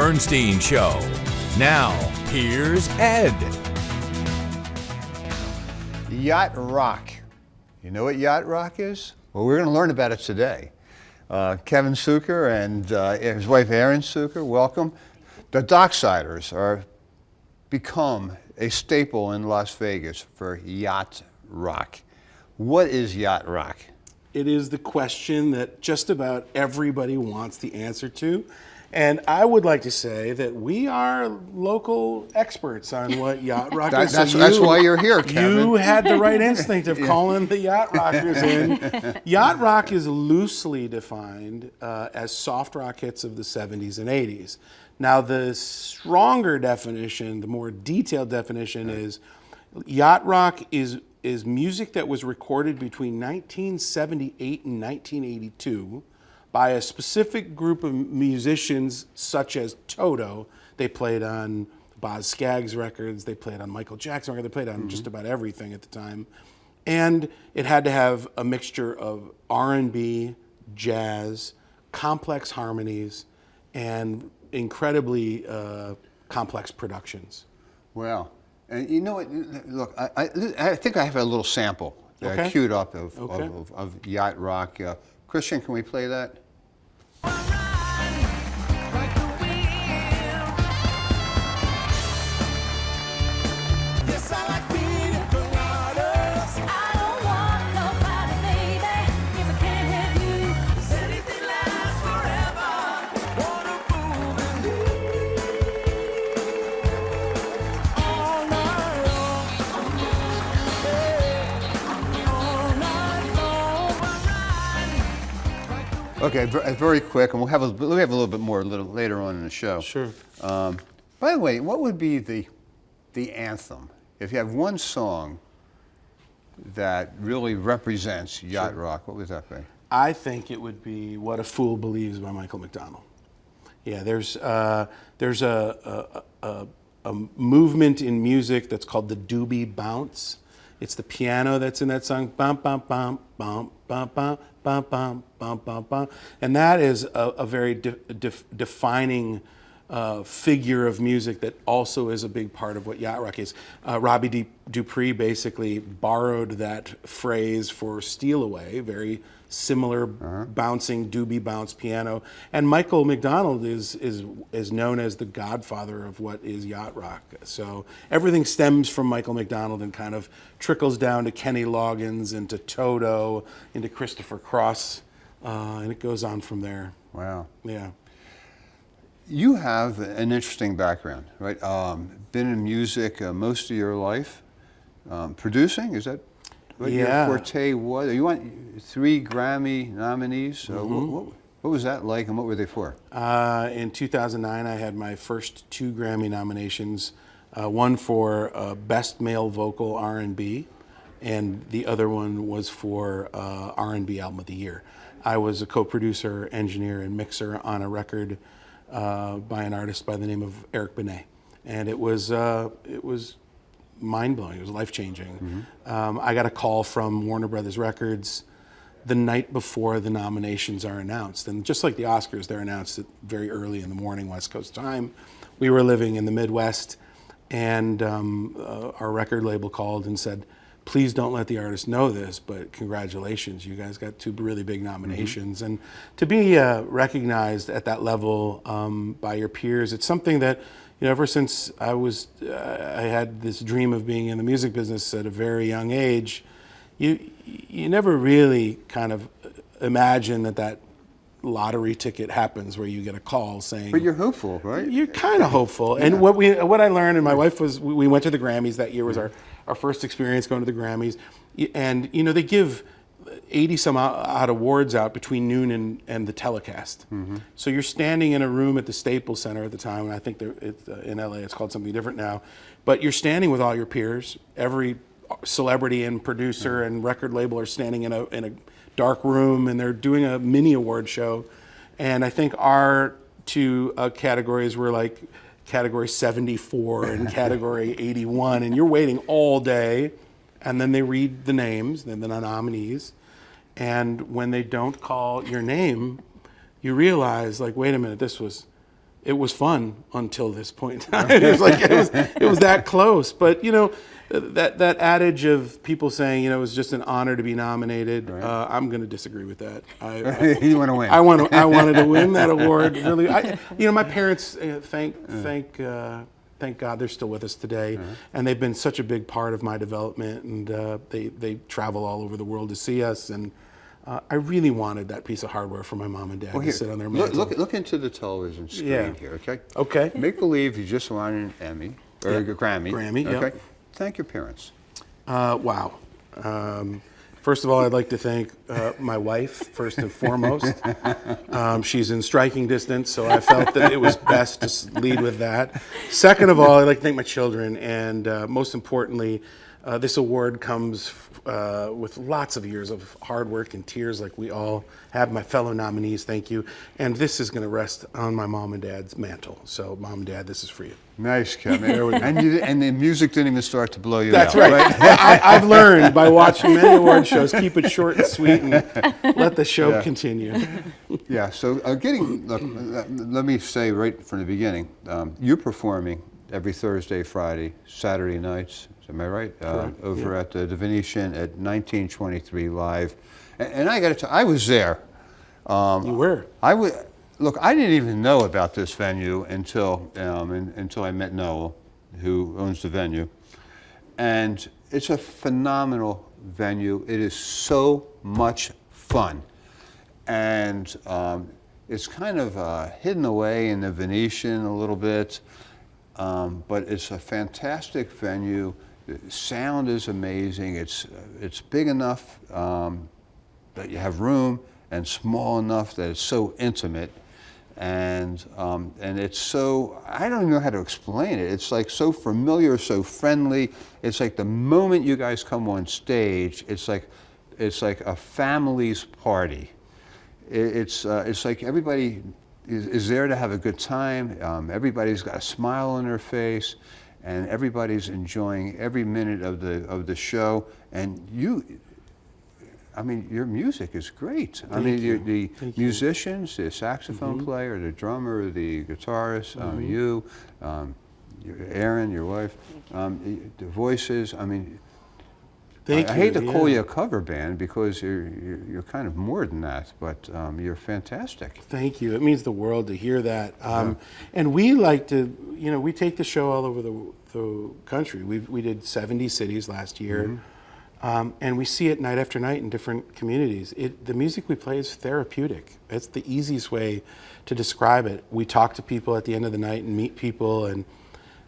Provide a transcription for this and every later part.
Bernstein Show. Now, here's Ed. Yacht Rock. You know what Yacht Rock is? Well, we're going to learn about it today. Kevin Sucher and his wife Erin Sucher, welcome. The Docksiders are become a staple in Las Vegas for Yacht Rock. What is Yacht Rock? It is the question that just about everybody wants the answer to. And I would like to say that we are local experts on what Yacht Rock is. That's why you're here, Kevin. You had the right instinct of calling the Yacht Rockers in. Yacht Rock is loosely defined as soft rock hits of the 70s and 80s. Now, the stronger definition, the more detailed definition is Yacht Rock is music that was recorded between 1978 and 1982 by a specific group of musicians such as Toto. They played on Boz Scaggs records, they played on Michael Jackson records, they played on just about everything at the time. And it had to have a mixture of R&B, jazz, complex harmonies, and incredibly complex productions. Wow. And you know what, look, I think I have a little sample queued up of Yacht Rock. Christian, can we play that? Okay, very quick, and we'll have a little bit more later on in the show. Sure. By the way, what would be the anthem? If you have one song that really represents Yacht Rock, what would that be? I think it would be "What a Fool Believes" by Michael McDonald. Yeah, there's a movement in music that's called the doobie bounce. It's the piano that's in that song, bum bum bum bum bum bum bum bum bum bum bum, and that is a very defining figure of music that also is a big part of what Yacht Rock is. Robbie Dupree basically borrowed that phrase for "Steal Away," very similar bouncing doobie bounce piano, and Michael McDonald is known as the godfather of what is Yacht Rock. So everything stems from Michael McDonald and kind of trickles down to Kenny Loggins, into Toto, into Christopher Cross, and it goes on from there. Wow. Yeah. You have an interesting background, right? Been in music most of your life. Producing, is that what your forte was? You won 3 Grammy nominees. What was that like, and what were they for? In 2009, I had my first 2 Grammy nominations. One for Best Male Vocal R&B, and the other one was for R&B Album of the Year. I was a co-producer, engineer, and mixer on a record by an artist by the name of Eric Benet, and it was mind-blowing. It was life-changing. I got a call from Warner Brothers Records the night before the nominations are announced, and just like the Oscars, they're announced at very early in the morning West Coast time. We were living in the Midwest, and our record label called and said, "Please don't let the artist know this, but congratulations, you guys got 2 really big nominations." And to be recognized at that level by your peers, it's something that, you know, ever since I had this dream of being in the music business at a very young age, you never really kind of imagine that lottery ticket happens where you get a call saying. But you're hopeful, right? You're kind of hopeful. Yeah. And what I learned, and my wife was, we went to the Grammys that year. Was our first experience going to the Grammys, and you know they give 80 some odd awards out between noon and the telecast. So you're standing in a room at the Staples Center at the time, and I think in LA it's called something different now, but you're standing with all your peers. Every celebrity and producer and record label are standing in a dark room, and they're doing a mini award show. And I think our 2 categories were like category 74 and category 81, and you're waiting all day, and then they read the names, then the nominees, and when they don't call your name, you realize, like, wait a minute, this was it was fun until this point in time. It was that close. But that adage of people saying it was just an honor to be nominated. Right. I'm going to disagree with that. You want to win. I wanted to win that award. Really, my parents thank God they're still with us today, and they've been such a big part of my development. And they travel all over the world to see us. And I really wanted that piece of hardware for my mom and dad to sit on their mantle. Look into the television screen here, okay? Okay. Make believe you just won an Emmy or a Grammy. Grammy, okay? Yep. Thank your parents. Wow. First of all, I'd like to thank my wife, first and foremost. She's in striking distance, so I felt that it was best to lead with that. Second of all, I'd like to thank my children, and most importantly, this award comes with lots of years of hard work and tears like we all have. My fellow nominees, thank you. And this is going to rest on my mom and dad's mantle. So, Mom and Dad, this is for you. Nice, Kevin. And the music didn't even start to blow you That's out. That's right. I've learned by watching many award shows, keep it short and sweet and let the show continue. Yeah, so let me say right from the beginning, you're performing every Thursday, Friday, Saturday nights. Am I right? Over at the Venetian at 1923 Live. And I got to tell you, I was there. You were? Look, I didn't even know about this venue until I met Noel, who owns the venue. And it's a phenomenal venue. It is so much fun. And it's kind of hidden away in the Venetian a little bit. But it's a fantastic venue. The sound is amazing. It's big enough that you have room, and small enough that it's so intimate, and it's so, I don't even know how to explain it. It's like so familiar, so friendly. It's like the moment you guys come on stage, it's like a family's party. It's like everybody is there to have a good time. Everybody's got a smile on their face, and everybody's enjoying every minute of the show. And your music is great. The musicians, the saxophone player, the drummer, the guitarist, you, Erin, your wife, the voices. I hate to call you a cover band because you're kind of more than that, but you're fantastic. Thank you. It means the world to hear that. And we like to, we take the show all over the country. We did 70 cities last year, and we see it night after night in different communities. The music we play is therapeutic. It's the easiest way to describe it. We talk to people at the end of the night and meet people, and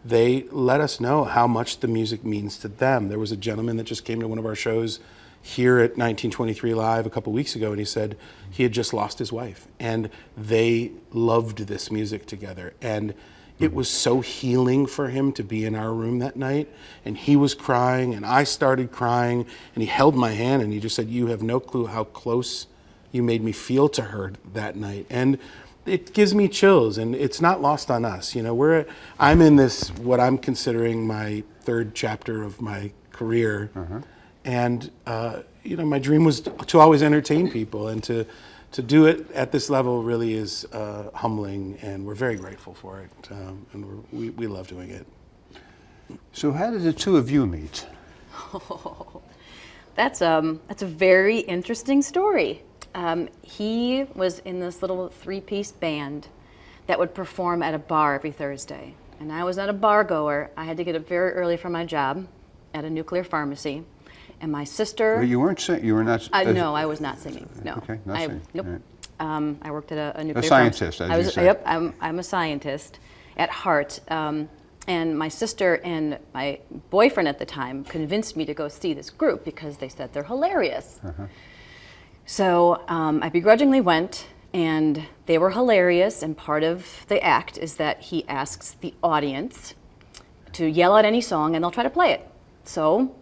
they let us know how much the music means to them. There was a gentleman that just came to one of our shows here at 1923 Live a couple weeks ago, and he said he had just lost his wife, and they loved this music together. And it was so healing for him to be in our room that night, and he was crying, and I started crying, and he held my hand, and he just said, "You have no clue how close you made me feel to her that night." And it gives me chills, and it's not lost on us. I'm in this, what I'm considering my third chapter of my career, and my dream was to always entertain people, and to do it at this level really is humbling, and we're very grateful for it, and we love doing it. So how did the two of you meet? Oh, that's a very interesting story. He was in this little three-piece band that would perform at a bar every Thursday. And I was not a bar goer. I had to get up very early for my job at a nuclear pharmacy. And my sister... Well, you weren't singing? You were not... no, I was not singing, no. Okay, not singing. Nope. Right. I worked at a nuclear scientist, pharmacy. as you said. Yep, I'm a scientist at heart. And my sister and my boyfriend at the time convinced me to go see this group because they said they're hilarious. So I begrudgingly went, and they were hilarious, and part of the act is that he asks the audience to yell out any song, and they'll try to play it. So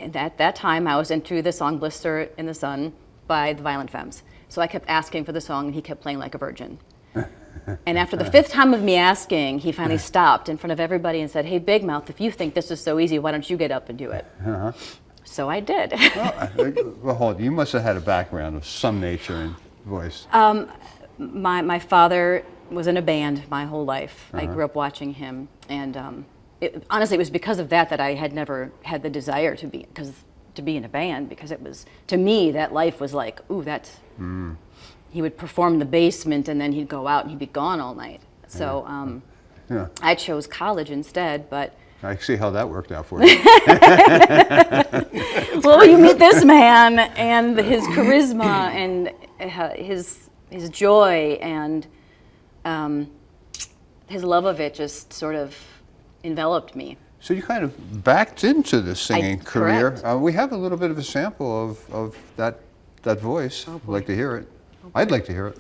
at that time, I was into the song Blister in the Sun by the Violent Femmes. So I kept asking for the song, and he kept playing Like a Virgin. And after the fifth time of me asking, he finally stopped in front of everybody and said, "Hey, Big Mouth, if you think this is so easy, why don't you get up and do it?" So I did. Well, hold on. You must have had a background of some nature in voice. My father was in a band my whole life. I grew up watching him, and honestly, it was because of that I had never had the desire to be in a band, because it was, to me, that life was like, ooh, that's. He would perform in the basement, and then he'd go out and he'd be gone all night. So I chose college instead, but. I see how that worked out for you. Well, you meet this man and his charisma and his joy and his love of it just sort of enveloped me. So you kind of backed into the singing career. Correct. We have a little bit of a sample of that voice. I'd like to hear it. I'd like to hear it.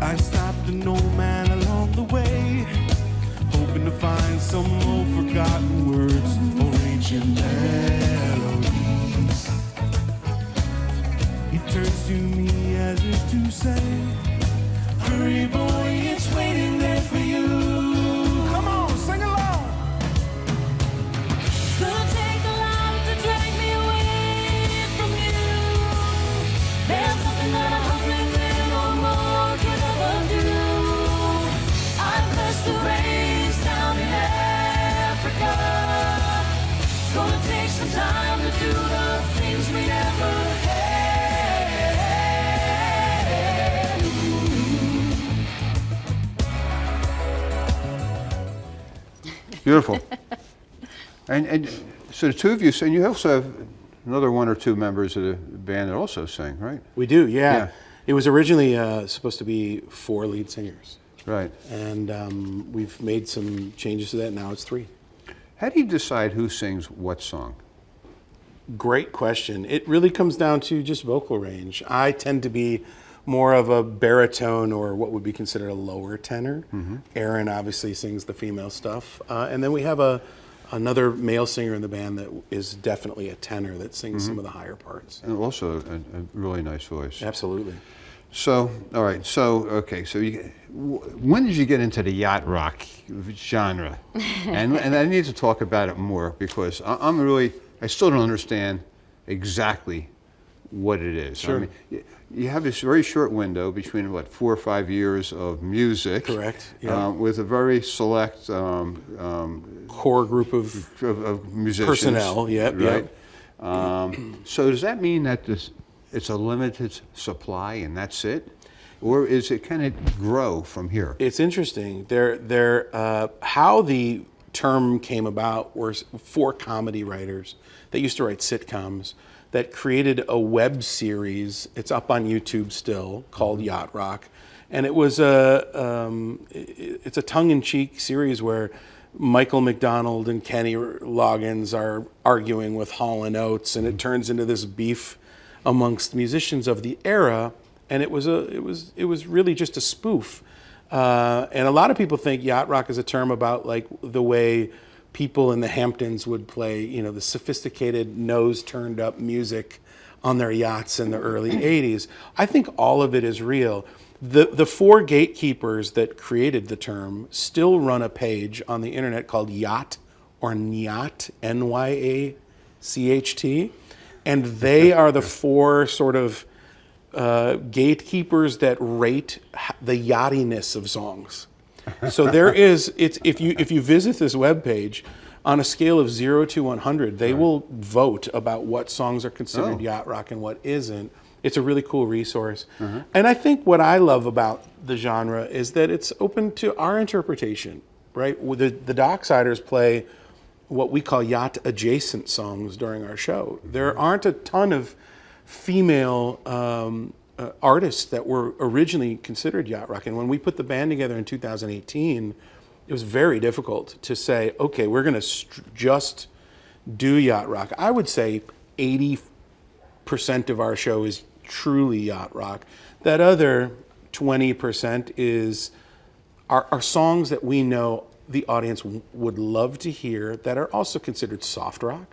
I stopped an old man along the way, hoping to find some old forgotten words or ancient melodies. He turns to me as if to say, hurry boy, it's waiting there for you. Come on, sing along. It's gonna take a lot to drag me away from you. There's nothing that a hundred men or more could ever do. I bless the rains down in Africa. It's gonna take some time to do the things we never had. Beautiful. And so the two of you sing. You also have another one or two members of the band that also sing, right? We do, yeah. Yeah. It was originally supposed to be 4 lead singers. Right. And we've made some changes to that. Now it's 3. How do you decide who sings what song? Great question. It really comes down to just vocal range. I tend to be more of a baritone, or what would be considered a lower tenor. Erin obviously sings the female stuff. And then we have another male singer in the band that is definitely a tenor that sings some of the higher parts. And also a really nice voice. Absolutely. So, all right. So, okay. So, when did you get into the yacht rock genre? and I need to talk about it more, because I still don't understand exactly what it is. Sure. I mean, you have this very short window between 4 or 5 years of music. Correct. Yeah. With a very select Core group of musicians. personnel. Yep. Right. Yep. So does that mean that it's a limited supply and that's it, or is it kind of grow from here? It's interesting. How the term came about were 4 comedy writers that used to write sitcoms that created a web series. It's up on YouTube still, called Yacht Rock, and it was it's a tongue-in-cheek series where Michael McDonald and Kenny Loggins are arguing with Hall & Oates, and it turns into this beef amongst musicians of the era, and it was really just a spoof. And a lot of people think yacht rock is a term about like the way people in the Hamptons would play, the sophisticated nose turned up music on their yachts in the early 80s. I think all of it is real. The 4 gatekeepers that created the term still run a page on the internet called Yacht, or Nyacht, Nyacht, and they are the 4 sort of gatekeepers that rate the yachtiness of songs. So if you visit this webpage, on a scale of 0 to 100, they will vote about what songs are considered yacht rock and what isn't. it's a really cool resource. And I think what I love about the genre is that it's open to our interpretation, right? The Docksiders play what we call yacht adjacent songs during our show. There aren't a ton of female artists that were originally considered yacht rock. And when we put the band together in 2018, it was very difficult to say, okay, we're going to just do yacht rock. I would say 80% of our show is truly yacht rock. That other 20% is are songs that we know the audience would love to hear that are also considered soft rock.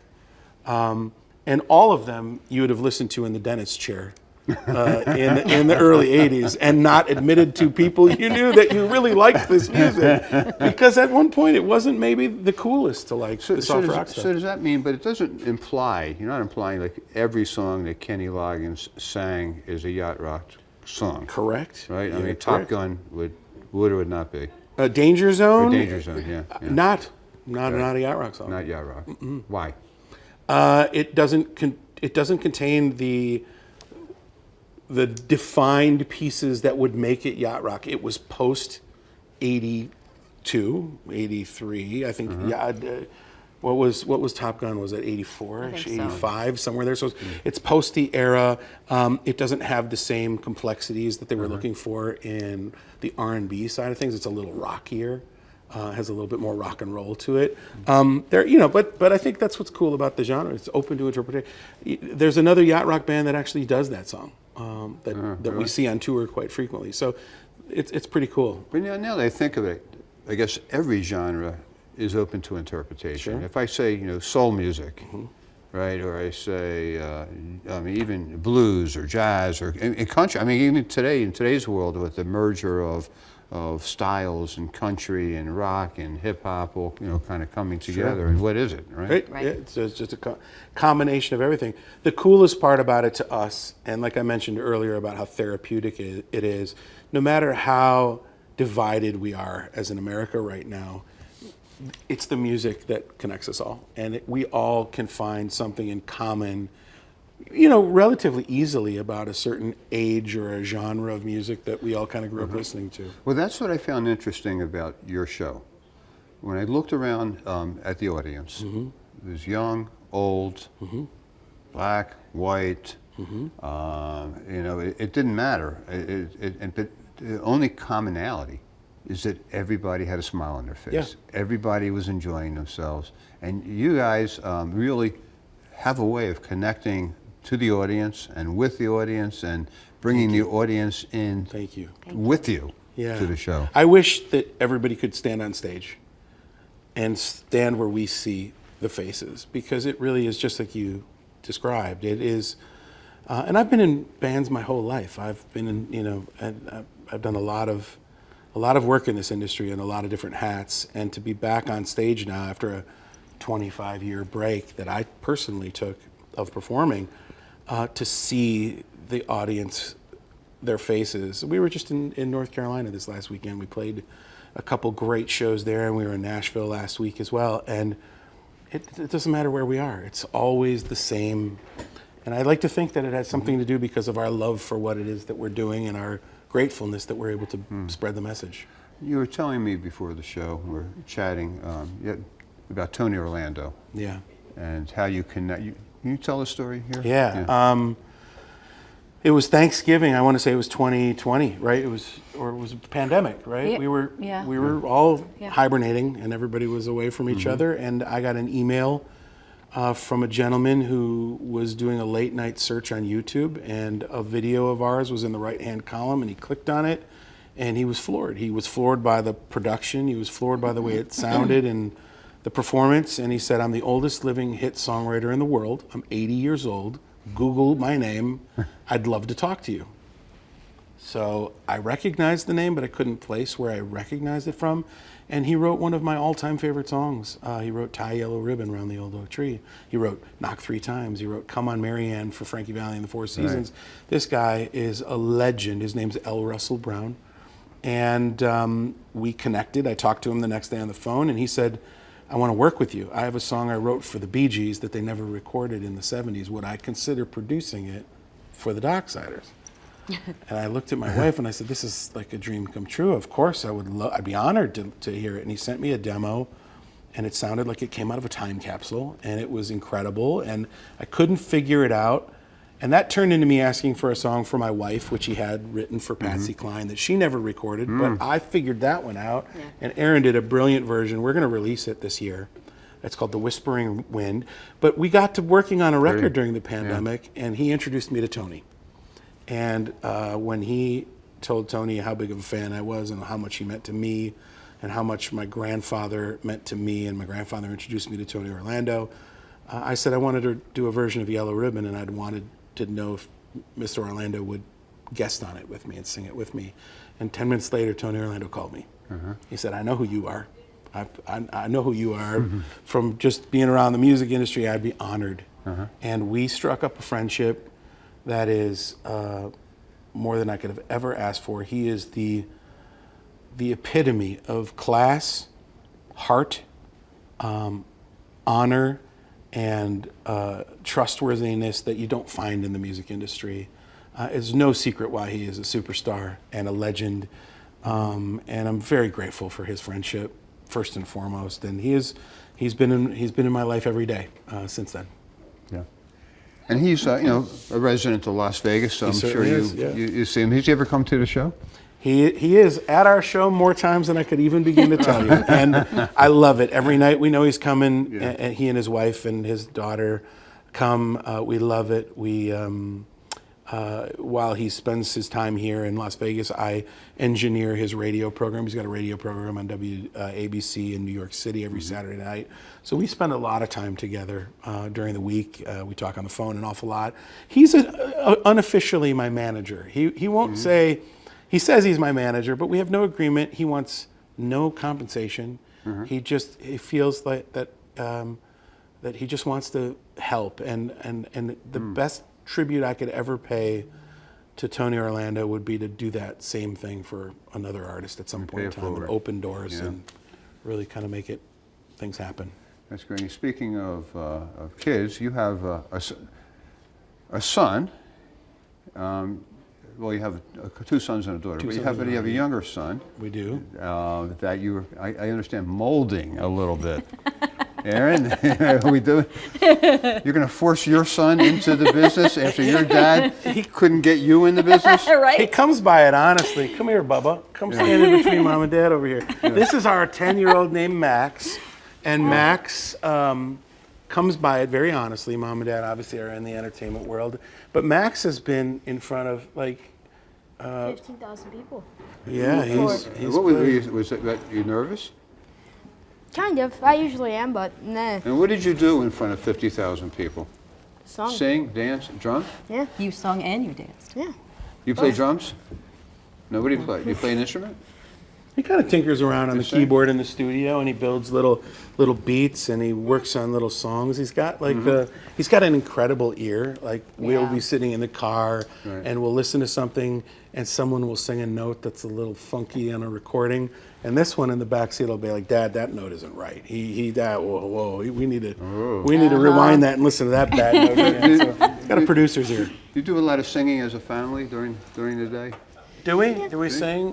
And all of them you would have listened to in the dentist's chair in the early 80s and not admitted to people you knew that you really liked this music. Because at one point it wasn't maybe the coolest to like the soft rock stuff. So does that mean, but it doesn't imply, you're not implying like every song that Kenny Loggins sang is a yacht rock song. Correct. Right? I Yeah, mean, correct. Top Gun would or would not be. Danger Zone? Or Danger Zone, yeah. Not a yacht rock song. Not yacht rock. Why? It doesn't contain the defined pieces that would make it yacht rock. It was post 82, 83, I think. Yeah, what was Top Gun? Was it 84, I think so. 85, somewhere there? So it's post the era. It doesn't have the same complexities that they were looking for in the R&B side of things. It's a little rockier. Has a little bit more rock and roll to it. But I think that's what's cool about the genre. It's open to interpretation. There's another yacht rock band that actually does that song that we see on tour quite frequently. So it's pretty cool. But now that I think of it, I guess every genre is open to interpretation. Sure. If I say, soul music, right, or I say, even blues or jazz or in country. I mean, even today in today's world with the merger of styles and country and rock and hip hop all kind of coming together. And what is it, right? Right. Yeah, it's just a combination of everything. The coolest part about it to us, and like I mentioned earlier about how therapeutic it is, no matter how divided we are as in America right now, it's the music that connects us all, and we all can find something in common, relatively easily about a certain age or a genre of music that we all kind of grew up listening to. Well, that's what I found interesting about your show. When I looked around at the audience, there's young, old, black, white. It didn't matter. But the only commonality is that everybody had a smile on their face. Yeah. Everybody was enjoying themselves. And you guys really have a way of connecting to the audience and with the audience and bringing the audience in Thank you. with you Yeah. to the show. I wish that everybody could stand on stage and stand where we see the faces, because it really is just like you described. It is, and I've been in bands my whole life. I've been in, and I've done a lot of work in this industry and a lot of different hats. And to be back on stage now after a 25-year break that I personally took of performing, to see the audience, their faces. We were just in North Carolina this last weekend. We played a couple great shows there, and we were in Nashville last week as well. And it doesn't matter where we are. It's always the same. And I like to think that it has something to do because of our love for what it is that we're doing and our gratefulness that we're able to spread the message. You were telling me before the show, we were chatting about Tony Orlando. Yeah. And how you connect. Can you tell a story here? Yeah. It was Thanksgiving. I want to say it was 2020, right? It was a pandemic, right? Yeah. We were Yeah. all Yeah. hibernating, and everybody was away from each other. And I got an email from a gentleman who was doing a late night search on YouTube, and a video of ours was in the right-hand column, and he clicked on it, and he was floored. He was floored by the production. He was floored by the way it sounded and the performance. And he said, "I'm the oldest living hit songwriter in the world. I'm 80 years old. Google my name. I'd love to talk to you." So I recognized the name, but I couldn't place where I recognized it from. And he wrote one of my all-time favorite songs. He wrote "Tie a Yellow Ribbon Round the Old Oak Tree." He wrote "Knock 3 Times." He wrote "Come on, Marianne" for Frankie Valli and the Four Seasons. Right. This guy is a legend. His name's L. Russell Brown. And we connected. I talked to him the next day on the phone, and he said, "I want to work with you. I have a song I wrote for the Bee Gees that they never recorded in the 70s. Would I consider producing it for the Docksiders. And I looked at my wife and I said, this is like a dream come true. Of course, I'd be honored to hear it. And he sent me a demo, and it sounded like it came out of a time capsule, and it was incredible, and I couldn't figure it out. And that turned into me asking for a song for my wife, which he had written for Patsy Cline that she never recorded, but I figured that one out. Yeah. And Erin did a brilliant version. We're going to release it this year. It's called The Whispering Wind. But we got to working on a record during the pandemic, and he introduced me to Tony. And when he told Tony how big of a fan I was and how much he meant to me and how much my grandfather meant to me, and my grandfather introduced me to Tony Orlando, I said I wanted to do a version of Yellow Ribbon, and I'd wanted to know if Mr. Orlando would guest on it with me and sing it with me. And 10 minutes later, Tony Orlando called me. He said, I know who you are. I know who you are. From just being around the music industry, I'd be honored. And we struck up a friendship that is more than I could have ever asked for. He is the epitome of class, heart, honor, and trustworthiness that you don't find in the music industry. It's no secret why he is a superstar and a legend, and I'm very grateful for his friendship, first and foremost. And he's been in my life every day since then. Yeah. And he's a resident of Las Vegas, so I'm sure certainly is, yeah. you see him. Has he ever come to the show? He is at our show more times than I could even begin to tell you, and I love it. Every night we know he's coming, and he and his wife and his daughter come. We love it. We while he spends his time here in Las Vegas, I engineer his radio program. He's got a radio program on WABC in New York City every Saturday night. So we spend a lot of time together during the week. We talk on the phone an awful lot. He's unofficially my manager. He won't say. He says he's my manager, but we have no agreement. He wants no compensation. He feels like that he just wants to help. And the best tribute I could ever pay to Tony Orlando would be to do that same thing for another artist at some point in time, and open doors and really kind of make things happen. That's great. And speaking of kids, you have a son. Well, you have two sons and a daughter, but you have a younger son. We do. That I understand, molding a little bit. Erin, are we doing? You're going to force your son into the business after your dad couldn't get you in the business? Right? He comes by it honestly. Come here, Bubba. Come stand in between Mom and Dad over here. This is our 10-year-old named Max, and Max comes by it very honestly. Mom and Dad obviously are in the entertainment world, but Max has been in front of 15,000 people. Yeah, he's what was you nervous? Kind of. I usually am, but nah. And what did you do in front of 50,000 people? Song. Sing, dance, drum? Yeah. You sung and you danced. Yeah. You play drums? Nobody play. You play an instrument? He kind of tinkers around on the keyboard in the studio, and he builds little beats, and he works on little songs. He's got he's got an incredible ear. Like we'll be sitting in the car, and we'll listen to something, and someone will sing a note that's a little funky on a recording, and this one in the back seat will be like, "Dad, that note isn't right. Whoa, we need to rewind that and listen to that bad note." Again. So he's got a producer's ear. You do a lot of singing as a family during the day? Do we? Do we sing?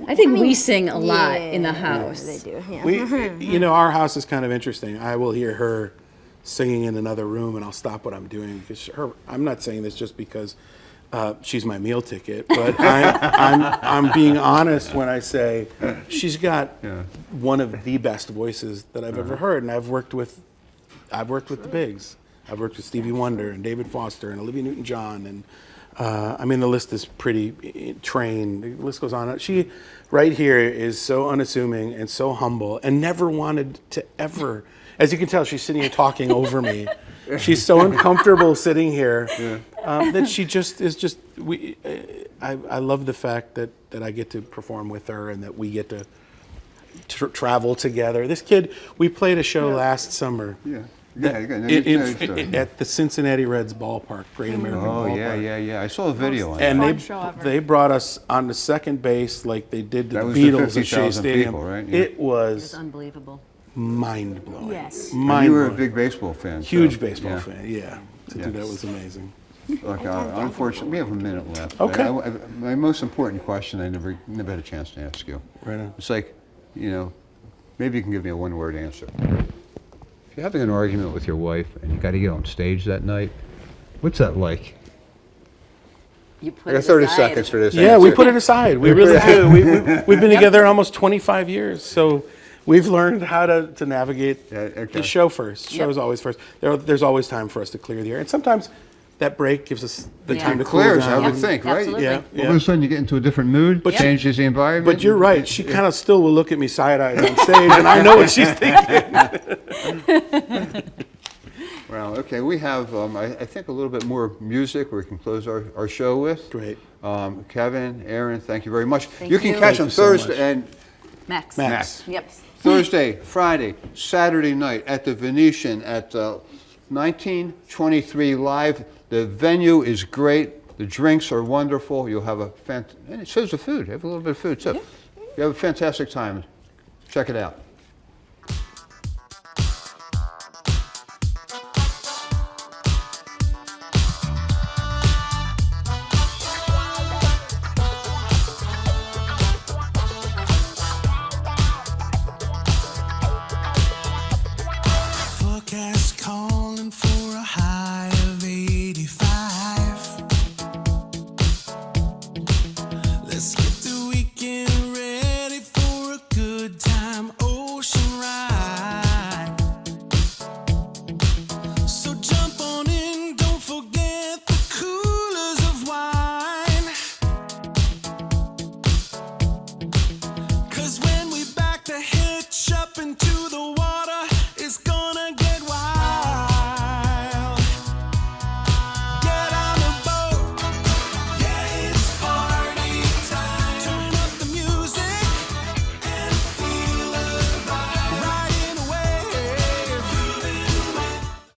I think we sing a lot in the house. They do. Yeah. We, our house is kind of interesting. I will hear her singing in another room, and I'll stop what I'm doing because I'm not saying this just because she's my meal ticket, but I'm being honest when I say she's got one of the best voices that I've ever heard, and I've worked with the bigs. I've worked with Stevie Wonder and David Foster and Olivia Newton-John, and the list is pretty trained. The list goes on. She, right here, is so unassuming and so humble and never wanted to ever, as you can tell, she's sitting here talking over me. She's so uncomfortable sitting here that she just is I love the fact that I get to perform with her and that we get to travel together. This kid, we played a show last summer. At the Cincinnati Reds ballpark, Great American Ballpark. Yeah. I saw a video on and that. they brought us on the second base like they did to the Beatles at Shea Stadium. People, right? Yeah. It was unbelievable. Mind blowing. Yes. You were a big baseball fan. Huge baseball fan. Yeah. To do that was amazing. Look, unfortunately, we have a minute left. Okay. My most important question I never had a chance to ask you. Right on. It's like, maybe you can give me a one-word answer. If you're having an argument with your wife and you got to get on stage that night, what's that like? You put I got it 30 aside. seconds for this. Yeah, we put it aside. We really do. We've been together almost 25 years, so we've learned how to navigate the show first. Yep. Show is always first. There's always time for us to clear the air, and sometimes that break gives us the Yeah. time to Clears, cool I down. would think, right? Absolutely. Yeah, All of a sudden you get into a different mood, changes the environment. But you're right. She kind of still will look at me side-eyed on stage, and I know what she's thinking. Well, okay, we have, I think, a little bit more music we can close our show with. Great. Kevin, Erin, thank you very much. Thank you can you. catch Thank them you so Thursday much. and Max. Max. Yep. Thursday, Friday, Saturday night at the Venetian at 1923 Live. The venue is great. The drinks are wonderful. You'll have and it says the food. Have a little bit of food too. You have a fantastic time. Check it out.